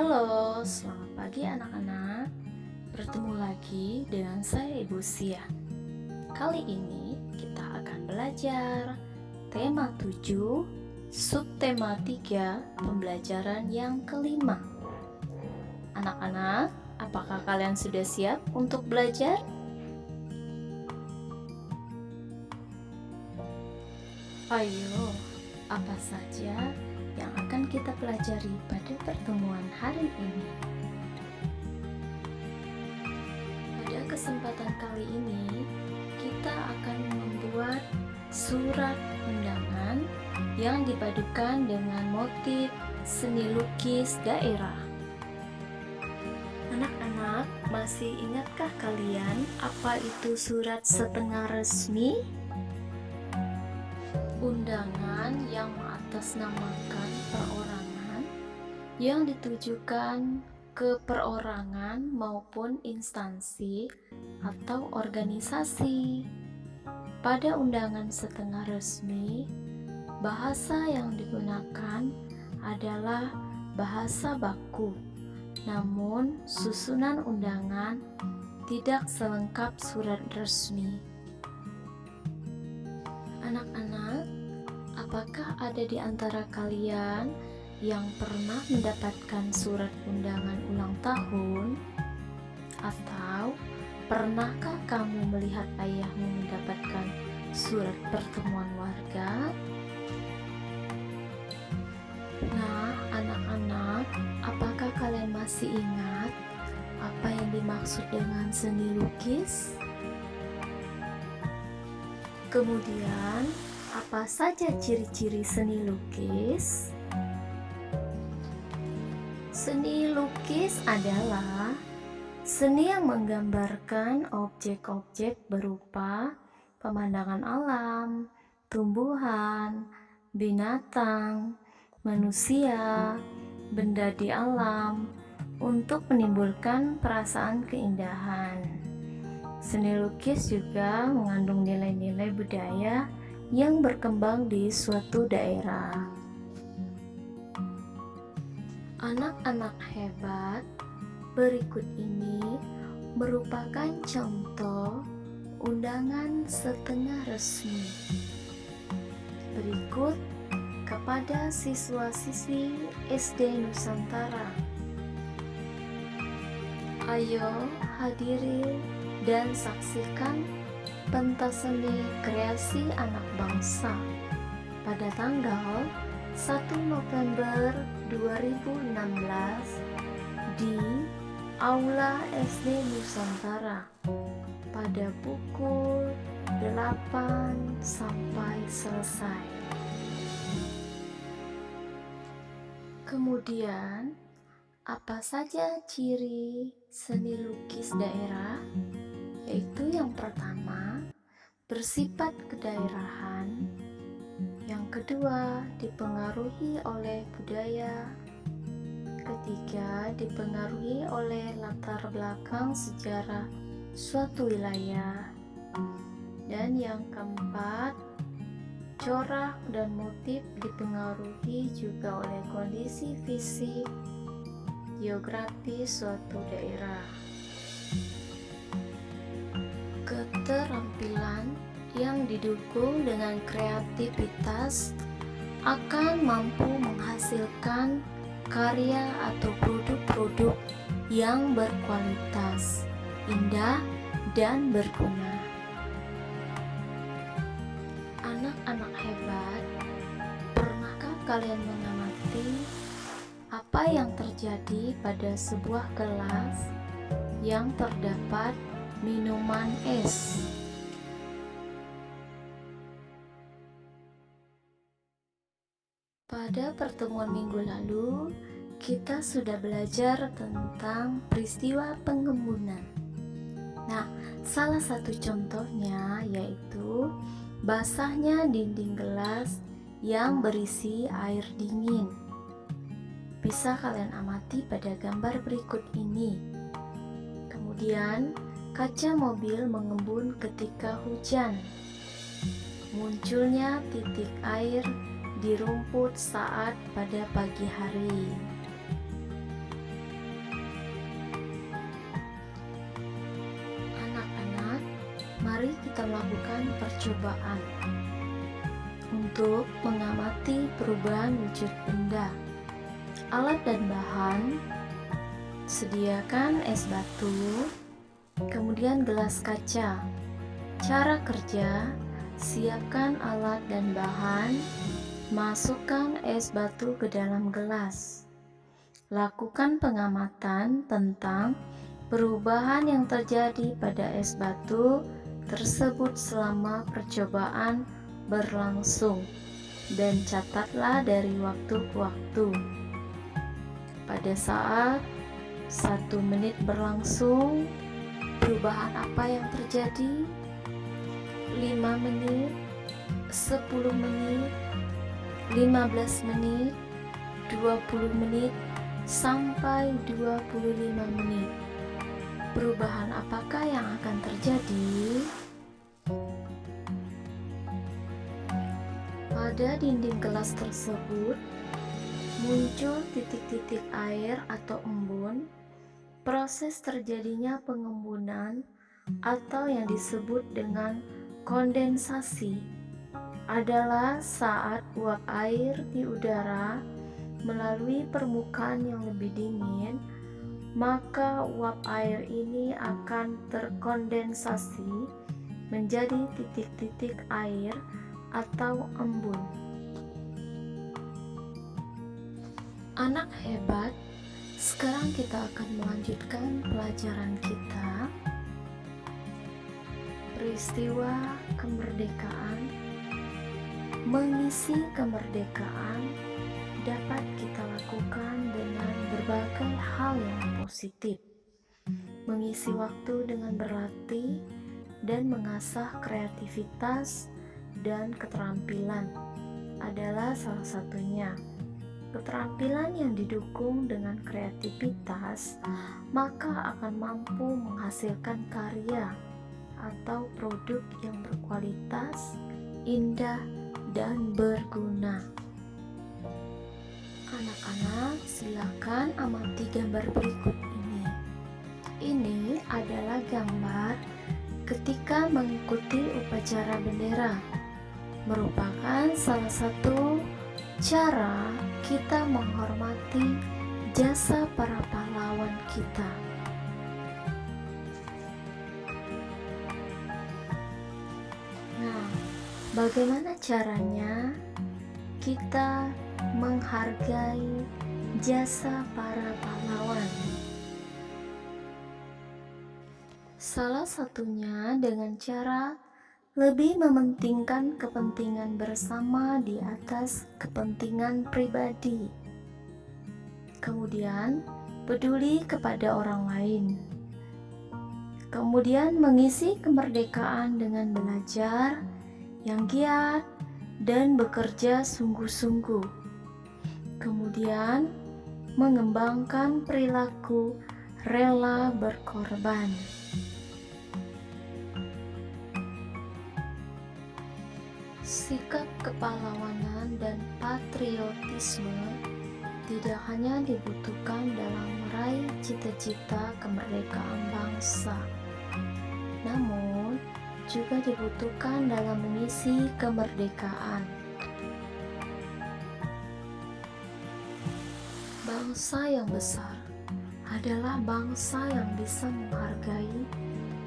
Halo, selamat pagi anak-anak. Bertemu lagi dengan saya Ibu Sia. Kali ini kita akan belajar tema 7, subtema 3, pembelajaran yang kelima. Anak-anak, apakah kalian sudah siap untuk belajar? Ayo, apa saja yang akan kita pelajari pada pertemuan hari ini? Pada kesempatan kali ini, kita akan membuat surat undangan yang dipadukan dengan motif seni lukis daerah. Anak-anak, masih ingatkah kalian apa itu surat setengah resmi? Undangan yang mengatasnamakan perorangan yang ditujukan ke perorangan maupun instansi atau organisasi. Pada undangan setengah resmi, bahasa yang digunakan adalah bahasa baku, namun susunan undangan tidak selengkap surat resmi. Anak-anak, apakah ada di antara kalian yang pernah mendapatkan surat undangan ulang tahun? Atau pernahkah kamu melihat ayahmu mendapatkan surat pertemuan warga? Nah, anak-anak, apakah kalian masih ingat apa yang dimaksud dengan seni lukis? Kemudian, apa saja ciri-ciri seni lukis? Seni lukis adalah seni yang menggambarkan objek-objek berupa pemandangan alam, tumbuhan, binatang, manusia, benda di alam untuk menimbulkan perasaan keindahan. Seni lukis juga mengandung nilai-nilai budaya yang berkembang di suatu daerah. Anak-anak hebat, berikut ini merupakan contoh undangan setengah resmi. Berikut kepada siswa-siswi SD Nusantara. Ayo hadiri dan saksikan pentas seni kreasi anak bangsa pada tanggal 1 November 2016 di Aula SD Nusantara pada pukul 8 sampai selesai. Kemudian, apa saja ciri seni lukis daerah? Yaitu yang pertama, bersifat kedaerahan. Yang kedua, dipengaruhi oleh budaya. Ketiga, dipengaruhi oleh latar belakang sejarah suatu wilayah. Dan yang keempat, corak dan motif dipengaruhi juga oleh kondisi fisik, geografi suatu daerah. Keterampilan yang didukung dengan kreativitas akan mampu menghasilkan karya atau produk-produk yang berkualitas, indah, dan berguna. Anak-anak hebat, pernahkah kalian mengamati apa yang terjadi pada sebuah kelas yang terdapat minuman es? Pada pertemuan minggu lalu, kita sudah belajar tentang peristiwa pengembunan. Nah, salah satu contohnya yaitu basahnya dinding gelas yang berisi air dingin. Bisa kalian amati pada gambar berikut ini. Kemudian, kaca mobil mengembun ketika hujan. Munculnya titik air di rumput saat pada pagi hari. akan melakukan percobaan untuk mengamati perubahan wujud benda. Alat dan bahan: sediakan es batu, kemudian gelas kaca. Cara kerja: siapkan alat dan bahan, masukkan es batu ke dalam gelas. Lakukan pengamatan tentang perubahan yang terjadi pada es batu tersebut selama percobaan berlangsung, dan catatlah dari waktu ke waktu. Pada saat 1 menit berlangsung, perubahan apa yang terjadi? 5 menit, 10 menit, 15 menit, 20 menit, sampai 25 menit. Perubahan apakah yang akan terjadi? Pada dinding gelas tersebut muncul titik-titik air atau embun. Proses terjadinya pengembunan atau yang disebut dengan kondensasi adalah saat uap air di udara melalui permukaan yang lebih dingin, maka uap air ini akan terkondensasi menjadi titik-titik air atau embun. Anak hebat, sekarang kita akan melanjutkan pelajaran kita. Peristiwa kemerdekaan. Mengisi kemerdekaan dapat kita lakukan dengan berbagai hal yang positif. Mengisi waktu dengan berlatih dan mengasah kreativitas dan keterampilan adalah salah satunya. Keterampilan yang didukung dengan kreativitas maka akan mampu menghasilkan karya atau produk yang berkualitas, indah, dan berguna. Anak-anak, silakan amati gambar berikut ini. Ini adalah gambar ketika mengikuti upacara bendera. Merupakan salah satu cara kita menghormati jasa para pahlawan kita. Nah, bagaimana caranya kita menghargai jasa para pahlawan? Salah satunya dengan cara lebih mementingkan kepentingan bersama di atas kepentingan pribadi. Kemudian, peduli kepada orang lain. Kemudian, mengisi kemerdekaan dengan belajar yang giat dan bekerja sungguh-sungguh. Kemudian, mengembangkan perilaku rela berkorban. Sikap kepahlawanan dan patriotisme tidak hanya dibutuhkan dalam meraih cita-cita kemerdekaan bangsa, namun juga dibutuhkan dalam mengisi kemerdekaan. Bangsa yang besar adalah bangsa yang bisa menghargai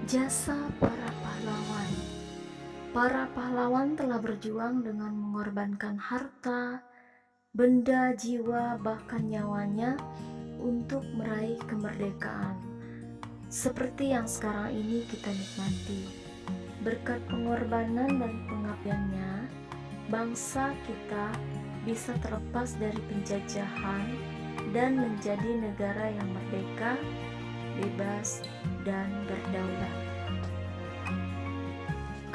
jasa para pahlawan. Para pahlawan telah berjuang dengan mengorbankan harta, benda, jiwa, bahkan nyawanya untuk meraih kemerdekaan. Seperti yang sekarang ini kita nikmati. Berkat pengorbanan dan pengabdiannya, bangsa kita bisa terlepas dari penjajahan dan menjadi negara yang merdeka, bebas, dan berdaulat.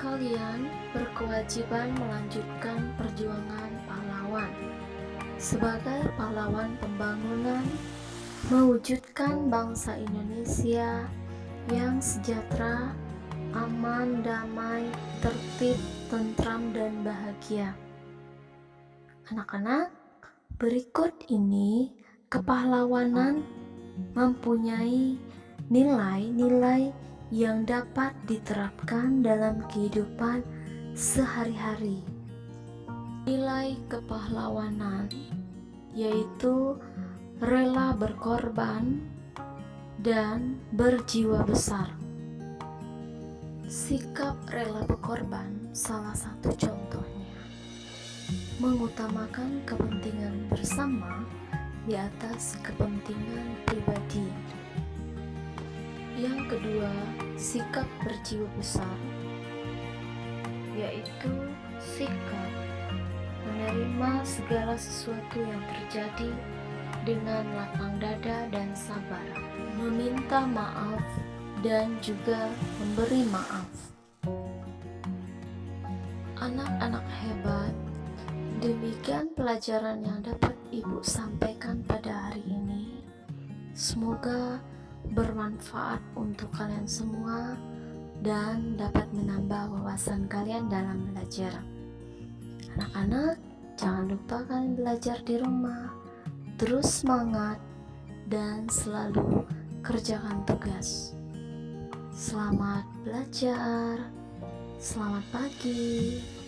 Kalian berkewajiban melanjutkan perjuangan pahlawan sebagai pahlawan pembangunan, mewujudkan bangsa Indonesia yang sejahtera, aman, damai, tertib, tentram, dan bahagia. Anak-anak, berikut ini kepahlawanan mempunyai nilai-nilai yang dapat diterapkan dalam kehidupan sehari-hari. Nilai kepahlawanan yaitu rela berkorban dan berjiwa besar. Sikap rela berkorban salah satu contohnya mengutamakan kepentingan bersama di atas kepentingan pribadi. Yang kedua, sikap berjiwa besar yaitu sikap menerima segala sesuatu yang terjadi dengan lapang dada dan sabar, meminta maaf dan juga memberi maaf. Anak-anak hebat, demikian pelajaran yang dapat Ibu sampaikan pada hari ini. Semoga bermanfaat untuk kalian semua dan dapat menambah wawasan kalian dalam belajar. Anak-anak, jangan lupa kalian belajar di rumah. Terus semangat dan selalu kerjakan tugas. Selamat belajar. Selamat pagi.